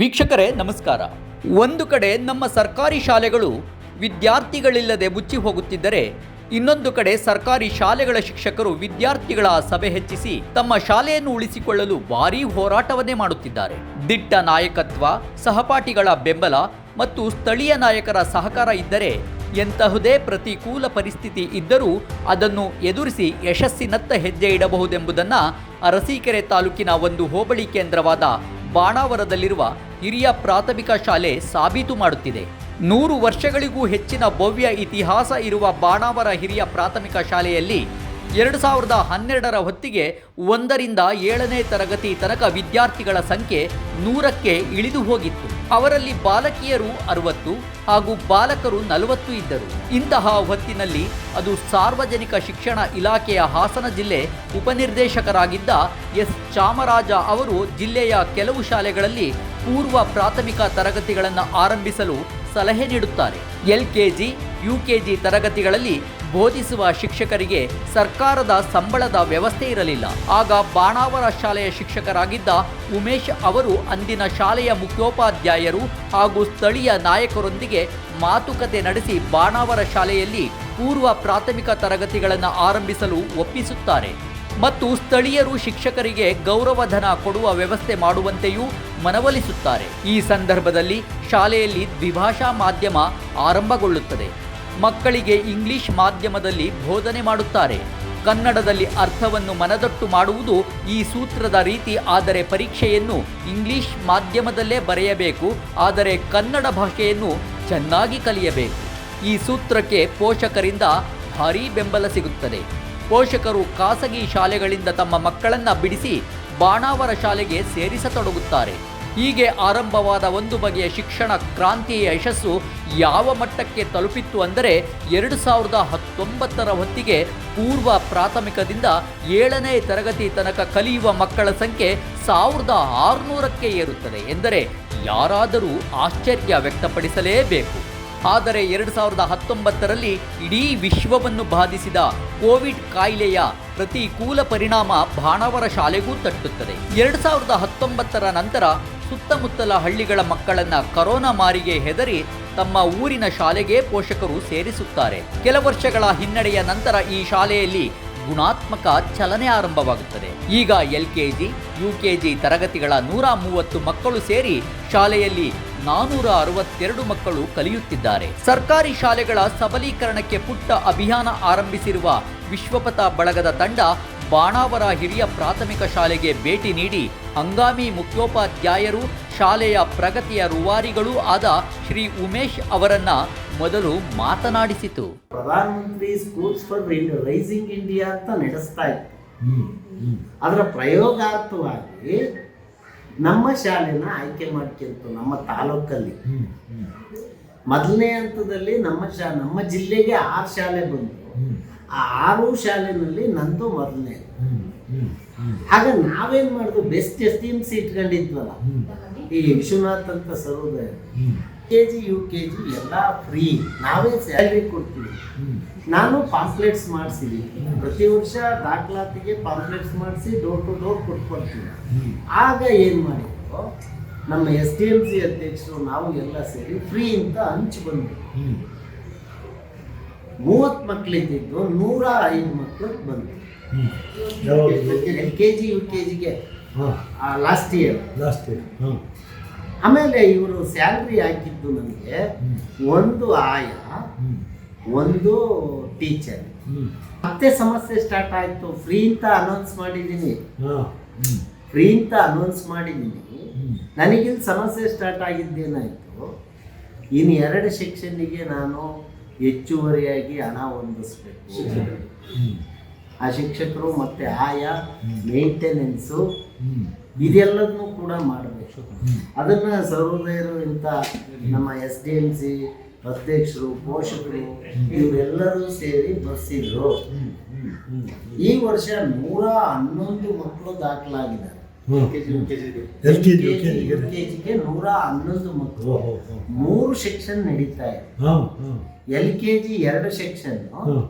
ವೀಕ್ಷಕರೇ ನಮಸ್ಕಾರ. ಒಂದು ಕಡೆ ನಮ್ಮ ಸರ್ಕಾರಿ ಶಾಲೆಗಳು ವಿದ್ಯಾರ್ಥಿಗಳಿಲ್ಲದೆ ಮುಚ್ಚಿ ಹೋಗುತ್ತಿದ್ದರೆ, ಇನ್ನೊಂದು ಕಡೆ ಸರ್ಕಾರಿ ಶಾಲೆಗಳ ಶಿಕ್ಷಕರು ವಿದ್ಯಾರ್ಥಿಗಳ ಸಭೆ ಹೆಚ್ಚಿಸಿ ತಮ್ಮ ಶಾಲೆಯನ್ನು ಉಳಿಸಿಕೊಳ್ಳಲು ಭಾರೀ ಹೋರಾಟವನ್ನೇ ಮಾಡುತ್ತಿದ್ದಾರೆ. ದಿಟ್ಟ ನಾಯಕತ್ವ, ಸಹಪಾಠಿಗಳ ಬೆಂಬಲ ಮತ್ತು ಸ್ಥಳೀಯ ನಾಯಕರ ಸಹಕಾರ ಇದ್ದರೆ ಎಂತಹುದೇ ಪ್ರತಿಕೂಲ ಪರಿಸ್ಥಿತಿ ಇದ್ದರೂ ಅದನ್ನು ಎದುರಿಸಿ ಯಶಸ್ಸಿನತ್ತ ಹೆಜ್ಜೆ ಇಡಬಹುದೆಂಬುದನ್ನು ಅರಸೀಕೆರೆ ತಾಲೂಕಿನ ಒಂದು ಹೋಬಳಿ ಕೇಂದ್ರವಾದ ಬಾಣಾವರದಲ್ಲಿರುವ ಹಿರಿಯ ಪ್ರಾಥಮಿಕ ಶಾಲೆ ಸಾಬೀತು ಮಾಡುತ್ತಿದೆ. 100 ವರ್ಷಗಳಿಗೂ ಹೆಚ್ಚಿನ ಭವ್ಯ ಇತಿಹಾಸ ಇರುವ ಬಾಣಾವರ ಹಿರಿಯ ಪ್ರಾಥಮಿಕ ಶಾಲೆಯಲ್ಲಿ 2012ರ ಹೊತ್ತಿಗೆ 1ರಿಂದ 7ನೇ ತರಗತಿ ತನಕ ವಿದ್ಯಾರ್ಥಿಗಳ ಸಂಖ್ಯೆ 100ಕ್ಕೆ ಇಳಿದು ಹೋಗಿತ್ತು. ಅವರಲ್ಲಿ ಬಾಲಕಿಯರು 60 ಹಾಗೂ ಬಾಲಕರು 40 ಇದ್ದರು. ಇಂತಹ ಹೊತ್ತಿನಲ್ಲಿ ಅದು ಸಾರ್ವಜನಿಕ ಶಿಕ್ಷಣ ಇಲಾಖೆಯ ಹಾಸನ ಜಿಲ್ಲೆ ಉಪನಿರ್ದೇಶಕರಾಗಿದ್ದ ಎಸ್ ಚಾಮರಾಜ ಅವರು ಜಿಲ್ಲೆಯ ಕೆಲವು ಶಾಲೆಗಳಲ್ಲಿ ಪೂರ್ವ ಪ್ರಾಥಮಿಕ ತರಗತಿಗಳನ್ನು ಆರಂಭಿಸಲು ಸಲಹೆ ನೀಡುತ್ತಾರೆ. LKG, UKG ತರಗತಿಗಳಲ್ಲಿ ಬೋಧಿಸುವ ಶಿಕ್ಷಕರಿಗೆ ಸರ್ಕಾರದ ಸಂಬಳದ ವ್ಯವಸ್ಥೆ ಇರಲಿಲ್ಲ. ಆಗ ಬಾಣಾವರ ಶಾಲೆಯ ಶಿಕ್ಷಕರಾಗಿದ್ದ ಉಮೇಶ್ ಅವರು ಅಂದಿನ ಶಾಲೆಯ ಮುಖ್ಯೋಪಾಧ್ಯಾಯರು ಹಾಗೂ ಸ್ಥಳೀಯ ನಾಯಕರೊಂದಿಗೆ ಮಾತುಕತೆ ನಡೆಸಿ ಬಾಣಾವರ ಶಾಲೆಯಲ್ಲಿ ಪೂರ್ವ ಪ್ರಾಥಮಿಕ ತರಗತಿಗಳನ್ನು ಆರಂಭಿಸಲು ಒಪ್ಪಿಸುತ್ತಾರೆ ಮತ್ತು ಸ್ಥಳೀಯರು ಶಿಕ್ಷಕರಿಗೆ ಗೌರವಧನ ಕೊಡುವ ವ್ಯವಸ್ಥೆ ಮಾಡುವಂತೆಯೂ ಮನವೊಲಿಸುತ್ತಾರೆ. ಈ ಸಂದರ್ಭದಲ್ಲಿ ಶಾಲೆಯಲ್ಲಿ ದ್ವಿಭಾಷಾ ಮಾಧ್ಯಮ ಆರಂಭಗೊಳ್ಳುತ್ತದೆ. ಮಕ್ಕಳಿಗೆ ಇಂಗ್ಲಿಷ್ ಮಾಧ್ಯಮದಲ್ಲಿ ಬೋಧನೆ ಮಾಡುತ್ತಾರೆ. ಕನ್ನಡದಲ್ಲಿ ಅರ್ಥವನ್ನು ಮನದಟ್ಟು ಮಾಡುವುದು ಈ ಸೂತ್ರದ ರೀತಿ. ಆದರೆ ಪರೀಕ್ಷೆಯನ್ನು ಇಂಗ್ಲಿಷ್ ಮಾಧ್ಯಮದಲ್ಲೇ ಬರೆಯಬೇಕು, ಆದರೆ ಕನ್ನಡ ಭಾಷೆಯನ್ನು ಚೆನ್ನಾಗಿ ಕಲಿಯಬೇಕು. ಈ ಸೂತ್ರಕ್ಕೆ ಪೋಷಕರಿಂದ ಭಾರೀ ಬೆಂಬಲ ಸಿಗುತ್ತದೆ. ಪೋಷಕರು ಖಾಸಗಿ ಶಾಲೆಗಳಿಂದ ತಮ್ಮ ಮಕ್ಕಳನ್ನು ಬಿಡಿಸಿ ಬಾಣಾವರ ಶಾಲೆಗೆ ಸೇರಿಸತೊಡಗುತ್ತಾರೆ. ಹೀಗೆ ಆರಂಭವಾದ ಒಂದು ಬಗೆಯ ಶಿಕ್ಷಣ ಕ್ರಾಂತಿಯ ಯಶಸ್ಸು ಯಾವ ಮಟ್ಟಕ್ಕೆ ತಲುಪಿತ್ತು ಅಂದರೆ 2019ರ ಹೊತ್ತಿಗೆ ಪೂರ್ವ ಪ್ರಾಥಮಿಕದಿಂದ 7ನೇ ತರಗತಿ ತನಕ ಕಲಿಯುವ ಮಕ್ಕಳ ಸಂಖ್ಯೆ 1600ಕ್ಕೆ ಏರುತ್ತದೆ ಎಂದರೆ ಯಾರಾದರೂ ಆಶ್ಚರ್ಯ ವ್ಯಕ್ತಪಡಿಸಲೇಬೇಕು. ಆದರೆ 2019ರಲ್ಲಿ ಇಡೀ ವಿಶ್ವವನ್ನು ಬಾಧಿಸಿದ ಕೋವಿಡ್ ಕಾಯಿಲೆಯ ಪ್ರತಿಕೂಲ ಪರಿಣಾಮ ಬಾಣಾವರ ಶಾಲೆಗೂ ತಟ್ಟುತ್ತದೆ. 2019ರ ನಂತರ ಸುತ್ತಮುತ್ತಲ ಹಳ್ಳಿಗಳ ಮಕ್ಕಳನ್ನ ಕರೋನಾ ಮಾರಿಗೆ ಹೆದರಿ ತಮ್ಮ ಊರಿನ ಶಾಲೆಗೆ ಪೋಷಕರು ಸೇರಿಸುತ್ತಾರೆ. ಕೆಲ ವರ್ಷಗಳ ಹಿನ್ನಡೆಯ ನಂತರ ಈ ಶಾಲೆಯಲ್ಲಿ ಗುಣಾತ್ಮಕ ಚಲನೆ ಆರಂಭವಾಗುತ್ತದೆ. ಈಗ LKG, UKG ತರಗತಿಗಳ 130 ಮಕ್ಕಳು ಸೇರಿ ಶಾಲೆಯಲ್ಲಿ 462 ಮಕ್ಕಳು ಕಲಿಯುತ್ತಿದ್ದಾರೆ. ಸರ್ಕಾರಿ ಶಾಲೆಗಳ ಸಬಲೀಕರಣಕ್ಕೆ ಪುಟ್ಟ ಅಭಿಯಾನ ಆರಂಭಿಸಿರುವ ವಿಶ್ವಪಥ ಬಳಗದ ತಂಡ ಬಾಣಾವರ ಹಿರಿಯ ಪ್ರಾಥಮಿಕ ಶಾಲೆಗೆ ಭೇಟಿ ನೀಡಿ ಹಂಗಾಮಿ ಮುಖ್ಯೋಪಾಧ್ಯಾಯರು, ಶಾಲೆಯ ಪ್ರಗತಿಯ ರೂವಾರಿಗಳೂ ಆದ ಶ್ರೀ ಉಮೇಶ್ ಅವರನ್ನ ಮೊದಲು ಮಾತನಾಡಿಸಿತು. ಪ್ರಧಾನಮಂತ್ರಿ ಸ್ಕೂಲ್ಸ್ ಫಾರ್ ರೈಸಿಂಗ್ ಇಂಡಿಯಾ ಅಂತ ನಡೆಸ್ತಾ ಇತ್ತು. ಅದರ ಪ್ರಯೋಗಾರ್ಥವಾಗಿ ನಮ್ಮ ಶಾಲೆನ ಆಯ್ಕೆ ಮಾಡ್ಕೊಂತು. ನಮ್ಮ ತಾಲೂಕಲ್ಲಿ ಮೊದಲನೇ ಹಂತದಲ್ಲಿ ನಮ್ಮ ಜಿಲ್ಲೆಗೆ 6 ಶಾಲೆ ಬಂತು. ಆ 6 ಶಾಲೆನಲ್ಲಿ ನಂದು ಮೊದಲನೇ. ಆಗ ನಾವೇನ್ ಮಾಡಿದ್ವು, ಬೆಸ್ಟ್ ಎಸ್ಟಿಮ್ಸ್ ಇಟ್ಕೊಂಡಿದ್ವಲ್ಲ, ಈ ವಿಶ್ವನಾಥ್ ಅಂತ ಸರೋದಯ, KG, UKG ಎಲ್ಲ ಫ್ರೀ, ನಾವೇ ಸ್ಯಾಲ್ರಿ ಕೊಡ್ತೀವಿ. ನಾನು ಪಾಂಪ್ಲೆಟ್ಸ್ ಮಾಡಿಸಿದ್ದೀನಿ. ಪ್ರತಿ ವರ್ಷ ದಾಖಲಾತಿಗೆ ಪಾಂಪ್ಲೆಟ್ಸ್ ಮಾಡಿಸಿ ಡೋರ್ ಟು ಡೋರ್ ಕೊಟ್ಕೊಡ್ತೀವಿ. ಆಗ ಏನು ಮಾಡಿದ್ರು, ನಮ್ಮ SDMC ಅಧ್ಯಕ್ಷರು ನಾವು ಎಲ್ಲ ಸೇರಿ ಫ್ರೀ ಅಂತ ಹಂಚಿ ಬಂದ್ವಿ. 30 ಮಕ್ಕಳಿದ್ದು 105 ಮಕ್ಕಳು ಬಂತು. LKG, UKGಗೆ ಲಾಸ್ಟ್ ಇಯರ್. ಆಮೇಲೆ ಇವರು ಸ್ಯಾಲ್ರಿ ಹಾಕಿದ್ದು ನನಗೆ ಒಂದು ಆಯಾ, ಒಂದು ಟೀಚರ್. ಮತ್ತೆ ಸಮಸ್ಯೆ ಸ್ಟಾರ್ಟ್ ಆಯಿತು. ಫ್ರೀ ಅಂತ ಅನೌನ್ಸ್ ಮಾಡಿದ್ದೀನಿ. ನನಗಿಲ್ಲಿ ಸಮಸ್ಯೆ ಸ್ಟಾರ್ಟ್ ಆಗಿದ್ದೇನಾಯಿತು, ಇನ್ನು 2 ಸೆಕ್ಷನ್ನಿಗೆ ನಾನು ಹೆಚ್ಚುವರಿಯಾಗಿ ಹಣ ಹೊಂದಿಸ್ಬೇಕು. ಆ ಶಿಕ್ಷಕರು ಮತ್ತೆ ಆಯಾ ಮೇಂಟೆನೆನ್ಸು ಇದೆಲ್ಲದನ್ನು ಕೂಡ ಮಾಡಬೇಕು. ಅದನ್ನು ಸರ್ವೋದಯರು ಇಂಥ ನಮ್ಮ SDMC ಅಧ್ಯಕ್ಷರು, ಪೋಷಕರು ಇವರೆಲ್ಲರೂ ಸೇರಿ ಬರ್ಸಿದ್ರು. ಈ ವರ್ಷ 111 ಮಕ್ಕಳು ದಾಖಲಾಗಿದ್ದಾರೆ. LKGಗೆ 111 ಮಕ್ಕಳು. 3 ಸೆಕ್ಷನ್ ನಡೀತಾ ಇದೆ. LKG 2 ಸೆಕ್ಷನ್,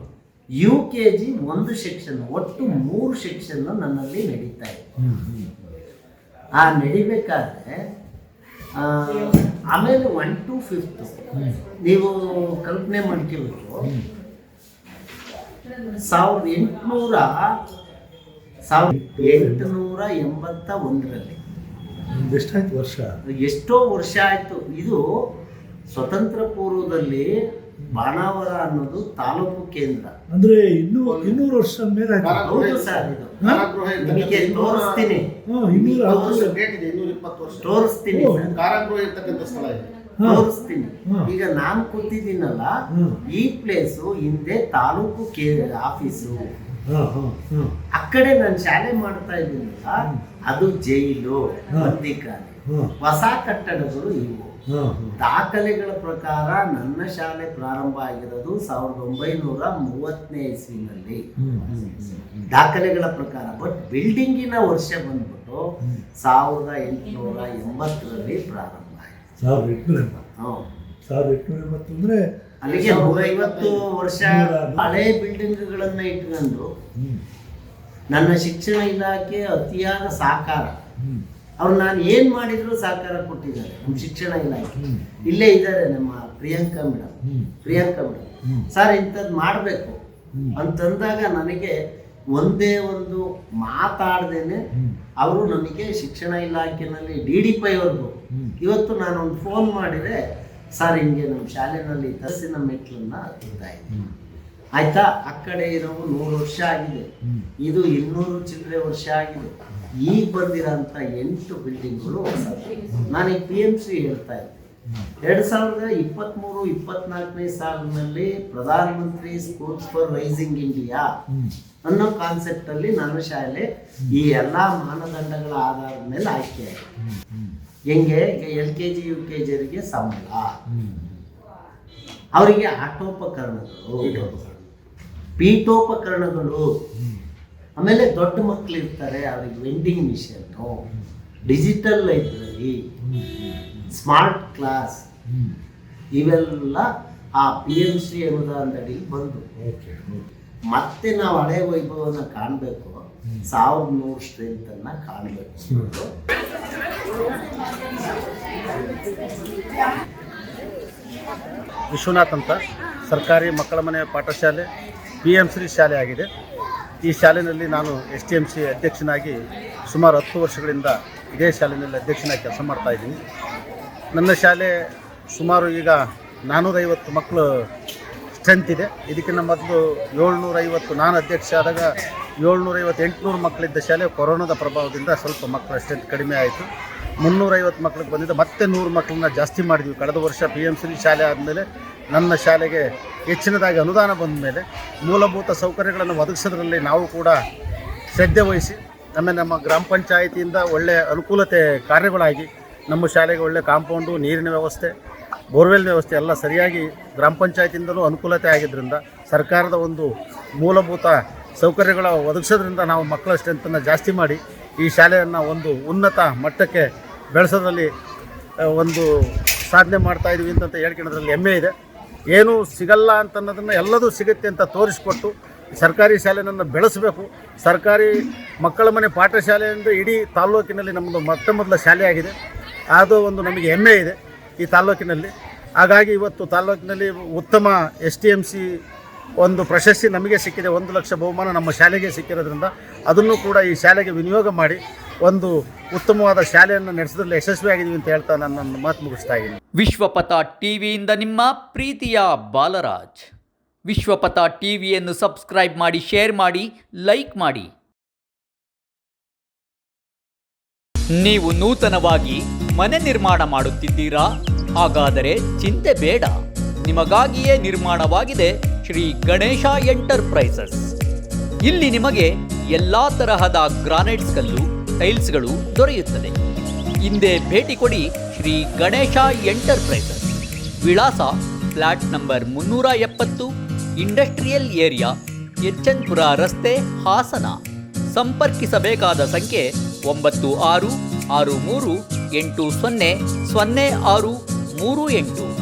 UKG 1 ಸೆಕ್ಷನ್, ಒಟ್ಟು 3 ಸೆಕ್ಷನ್ ನನ್ನಲ್ಲಿ ನಡೀತಾ ಇದೆ. ಆ ನಡಿಬೇಕಾದ್ರೆ ಆಮೇಲೆ 1 to 5th ನೀವು ಕಲ್ಪನೆ ಮಾಡ್ಕೋಬೇಕು. 1881ರಲ್ಲಿ ಎಷ್ಟಾಯ್ತು ವರ್ಷ? ಎಷ್ಟೋ ವರ್ಷ ಆಯ್ತು. ಇದು ಸ್ವತಂತ್ರ ಪೂರ್ವದಲ್ಲಿ ಬಾಣಾವರ ಅನ್ನೋದು ತಾಲೂಕು ಕೇಂದ್ರ. ಅಂದ್ರೆ 200 ವರ್ಷ ಮೇಲೆ ಆಯ್ತು. ಹೌದು ಸರ್, ಇದು ನಿಮಗೆ ತೋರಿಸ್ತೀನಿ, ತೋರಿಸ್ತೀನಿ ತೋರಿಸ್ತೀನಿ. ಈಗ ನಾನು ಕೂತಿದ್ದೀನಲ್ಲ, ಈ ಪ್ಲೇಸು ಹಿಂದೆ ತಾಲೂಕು ಆಫೀಸು. ಆ ಕಡೆ ನಾನು ಶಾಲೆ ಮಾಡ್ತಾ ಇದ್ದೀನಲ್ಲ, ಅದು ಜೈಲು, ಬಂದಿಖಾನೆ. ಹೊಸ ಕಟ್ಟಡಗಳು ಇವು. ದಾಖಲೆಗಳ ಪ್ರಕಾರ ನನ್ನ ಶಾಲೆ ಪ್ರಾರಂಭ ಆಗಿರೋದು 1930ನೇ ಇಸ್ವಿನಲ್ಲಿ, ದಾಖಲೆಗಳ ಪ್ರಕಾರ. ಬಟ್ ಬಿಲ್ಡಿಂಗಿನ ವರ್ಷ ಬಂದ್ಬಿಟ್ಟು 1880ರಲ್ಲಿ ಪ್ರಾರಂಭ ಆಯಿತು. 1880 ಅಂದ್ರೆ ಅಲ್ಲಿಗೆ 150 ವರ್ಷ ಹಳೆ ಬಿಲ್ಡಿಂಗ್ಗಳನ್ನ ಇಟ್ಕೊಂಡು ನನ್ನ ಶಿಕ್ಷಣ ಇಲಾಖೆ ಅತಿಯಾದ ಸಹಕಾರ. ಅವ್ರು ನಾನು ಏನು ಮಾಡಿದ್ರು ಸಹಕಾರ ಕೊಟ್ಟಿದ್ದಾರೆ ನಮ್ಮ ಶಿಕ್ಷಣ ಇಲಾಖೆ. ಇಲ್ಲೇ ಇದ್ದಾರೆ ನಮ್ಮ ಪ್ರಿಯಾಂಕಾ ಮೇಡಮ್. ಸರ್ ಇಂಥದ್ದು ಮಾಡಬೇಕು ಅಂತಂದಾಗ ನನಗೆ ಒಂದೇ ಒಂದು ಮಾತಾಡ್ದೇನೆ ಅವರು ನನಗೆ ಶಿಕ್ಷಣ ಇಲಾಖೆಯಲ್ಲಿ DDP ಅವ್ರಿಗೂ ಇವತ್ತು ನಾನೊಂದು ಫೋನ್ ಮಾಡಿದರೆ, ಸರ್ ಹಿಂಗೆ ನಮ್ಮ ಶಾಲೆಯಲ್ಲಿ ತಹಸೀನ ಮೆಟ್ಲನ್ನ ಹತ್ತುತ್ತಾ ಇದ್ದೀನಿ, ಆಯ್ತಾ? ಆ ಕಡೆ ಇರೋವು 100 ವರ್ಷ ಆಗಿದೆ, ಇದು 200 ಚಿಲ್ಲರೆ ವರ್ಷ ಆಗಿದೆ. ಈಗ ಬಂದಿರೋಂಥ 8 ಬಿಲ್ಡಿಂಗ್ಗಳು ಹೊಸದು. ನಾನೀಗ PMC ಹೇಳ್ತಾ ಇದ್ದೆ. 2023-24ನೇ ಸಾಲಿನಲ್ಲಿ Pradhan Mantri schools for rising India ಅನ್ನೋ ಕಾನ್ಸೆಪ್ಟಲ್ಲಿ ನನ್ನ ಶಾಲೆ ಈ ಎಲ್ಲ ಮಾನದಂಡಗಳ ಆಧಾರದ ಮೇಲೆ ಆಯ್ಕೆ ಆಗಿದೆ. ಹೆಂಗೆ? ಈಗ LKG UKG ಅವರಿಗೆ ಸಂಬಳ, ಅವರಿಗೆ ಆಟೋಪಕರಣಗಳು, ಪೀಠೋಪಕರಣಗಳು, ಆಮೇಲೆ ದೊಡ್ಡ ಮಕ್ಕಳು ಇರ್ತಾರೆ ಅವರಿಗೆ ವೆಂಡಿಂಗ್ ಮಿಷನ್ನು, ಡಿಜಿಟಲ್ ಲೈಬ್ರರಿ, ಸ್ಮಾರ್ಟ್ ಕ್ಲಾಸ್, ಇವೆಲ್ಲ ಆ PMC ಅನುದಾನದಡಿ ಬಂದು. ಮತ್ತೆ ನಾವು ಹಳೆ ವೈಭವನ ಕಾಣಬೇಕು, 1100 ಸ್ಟ್ರೆಂತನ್ನು ಕಾಣಬೇಕು. ವಿಶ್ವನಾಥ್ ಅಂತ ಸರ್ಕಾರಿ ಮಕ್ಕಳ ಮನೆ ಪಾಠಶಾಲೆ PMC ಶಾಲೆ ಆಗಿದೆ. ಈ ಶಾಲೆಯಲ್ಲಿ ನಾನು STMC ಅಧ್ಯಕ್ಷನಾಗಿ ಸುಮಾರು 10 ವರ್ಷಗಳಿಂದ ಇದೇ ಶಾಲೆಯಲ್ಲಿ ಅಧ್ಯಕ್ಷನಾಗಿ ಕೆಲಸ ಮಾಡ್ತಾ ಇದ್ದೀನಿ. ನನ್ನ ಶಾಲೆ ಸುಮಾರು ಈಗ 450 ಮಕ್ಕಳು ಸ್ಟ್ರೆಂತ್ ಇದೆ. ಇದಕ್ಕಿಂತ ಮೊದಲು 750, ನಾನು ಅಧ್ಯಕ್ಷ ಆದಾಗ 750-800 ಮಕ್ಕಳಿದ್ದ ಶಾಲೆ ಕೊರೋನಾದ ಪ್ರಭಾವದಿಂದ ಸ್ವಲ್ಪ ಮಕ್ಕಳ ಸ್ಟ್ರೆಂತ್ ಕಡಿಮೆ ಆಯಿತು. 350 ಮಕ್ಕಳಿಗೆ ಬಂದಿದ್ದ, ಮತ್ತೆ 100 ಮಕ್ಕಳನ್ನ ಜಾಸ್ತಿ ಮಾಡಿದ್ವಿ. ಕಳೆದ ವರ್ಷ PMC ಶಾಲೆ ಆದಮೇಲೆ ನನ್ನ ಶಾಲೆಗೆ ಹೆಚ್ಚಿನದಾಗಿ ಅನುದಾನ ಬಂದ ಮೇಲೆ ಮೂಲಭೂತ ಸೌಕರ್ಯಗಳನ್ನು ಒದಗಿಸೋದ್ರಲ್ಲಿ ನಾವು ಕೂಡ ಶ್ರದ್ಧೆ ವಹಿಸಿ, ಆಮೇಲೆ ನಮ್ಮ ಗ್ರಾಮ ಪಂಚಾಯಿತಿಯಿಂದ ಒಳ್ಳೆಯ ಅನುಕೂಲತೆ ಕಾರ್ಯಗಳಾಗಿ ನಮ್ಮ ಶಾಲೆಗೆ ಒಳ್ಳೆಯ ಕಾಂಪೌಂಡು, ನೀರಿನ ವ್ಯವಸ್ಥೆ, ಬೋರ್ವೆಲ್ ವ್ಯವಸ್ಥೆ ಎಲ್ಲ ಸರಿಯಾಗಿ ಗ್ರಾಮ ಪಂಚಾಯತಿಯಿಂದಲೂ ಅನುಕೂಲತೆ ಆಗಿದ್ದರಿಂದ, ಸರ್ಕಾರದ ಒಂದು ಮೂಲಭೂತ ಸೌಕರ್ಯಗಳ ಒದಗಿಸೋದ್ರಿಂದ ನಾವು ಮಕ್ಕಳ ಸ್ಟ್ರೆಂತನ್ನು ಜಾಸ್ತಿ ಮಾಡಿ ಈ ಶಾಲೆಯನ್ನು ಒಂದು ಉನ್ನತ ಮಟ್ಟಕ್ಕೆ ಬೆಳೆಸೋದ್ರಲ್ಲಿ ಒಂದು ಸಾಧನೆ ಮಾಡ್ತಾಯಿದ್ವಿ ಅಂತ ಹೇಳ್ಕೊಳ್ಳೋದ್ರಲ್ಲಿ ಹೆಮ್ಮೆ ಇದೆ. ಏನೂ ಸಿಗಲ್ಲ ಅಂತನ್ನೋದನ್ನು ಎಲ್ಲದೂ ಸಿಗುತ್ತೆ ಅಂತ ತೋರಿಸ್ಕೊಟ್ಟು ಸರ್ಕಾರಿ ಶಾಲೆಯನ್ನು ಬೆಳೆಸಬೇಕು. ಸರ್ಕಾರಿ ಮಕ್ಕಳ ಮನೆ ಪಾಠಶಾಲೆ ಅಂದರೆ ಇಡೀ ತಾಲ್ಲೂಕಿನಲ್ಲಿ ನಮ್ಮದು ಮೊದಲ ಶಾಲೆಯಾಗಿದೆ. ಅದು ಒಂದು ನಮಗೆ ಹೆಮ್ಮೆ ಇದೆ ಈ ತಾಲ್ಲೂಕಿನಲ್ಲಿ. ಹಾಗಾಗಿ ಇವತ್ತು ತಾಲ್ಲೂಕಿನಲ್ಲಿ ಉತ್ತಮ STMC ಒಂದು ಪ್ರಶಸ್ತಿ ನಮಗೆ ಸಿಕ್ಕಿದೆ. 1 ಲಕ್ಷ ಬಹುಮಾನ ನಮ್ಮ ಶಾಲೆಗೆ ಸಿಕ್ಕಿರೋದ್ರಿಂದ ಅದನ್ನು ಕೂಡ ಈ ಶಾಲೆಗೆ ವಿನಿಯೋಗ ಮಾಡಿ ಒಂದು ಉತ್ತಮವಾದ ಶಾಲೆಯನ್ನು ನಡೆಸೋದ್ರಲ್ಲಿ ಯಶಸ್ವಿಯಾಗಿದ್ದೀವಿ ಅಂತ ಹೇಳ್ತಾ ನಾನು ನನ್ನ ಮಾತು ಮುಗಿಸ್ತಾ ಇದ್ದೀನಿ. ವಿಶ್ವಪಥ ಟಿವಿಯಿಂದ ನಿಮ್ಮ ಪ್ರೀತಿಯ ಬಾಲರಾಜ್. ವಿಶ್ವಪಥ ಟಿವಿಯನ್ನು ಸಬ್ಸ್ಕ್ರೈಬ್ ಮಾಡಿ, ಶೇರ್ ಮಾಡಿ, ಲೈಕ್ ಮಾಡಿ. ನೀವು ನೂತನವಾಗಿ ಮನೆ ನಿರ್ಮಾಣ ಮಾಡುತ್ತಿದ್ದೀರಾ? ಹಾಗಾದರೆ ಚಿಂತೆ ಬೇಡ. ನಿಮಗಾಗಿಯೇ ನಿರ್ಮಾಣವಾಗಿದೆ ಶ್ರೀ ಗಣೇಶ ಎಂಟರ್ಪ್ರೈಸಸ್. ಇಲ್ಲಿ ನಿಮಗೆ ಎಲ್ಲಾ ತರಹದ ಗ್ರಾನೈಟ್ಸ್ ಕಲ್ಲು, ಟೈಲ್ಸ್ಗಳು ದೊರೆಯುತ್ತದೆ. ಹಿಂದೆ ಭೇಟಿ ಕೊಡಿ ಶ್ರೀ ಗಣೇಶ ಎಂಟರ್ಪ್ರೈಸಸ್. ವಿಳಾಸ flat number 370, industrial area, HN ಪುರ ರಸ್ತೆ, ಹಾಸನ. ಸಂಪರ್ಕಿಸಬೇಕಾದ ಸಂಖ್ಯೆ 9663800638.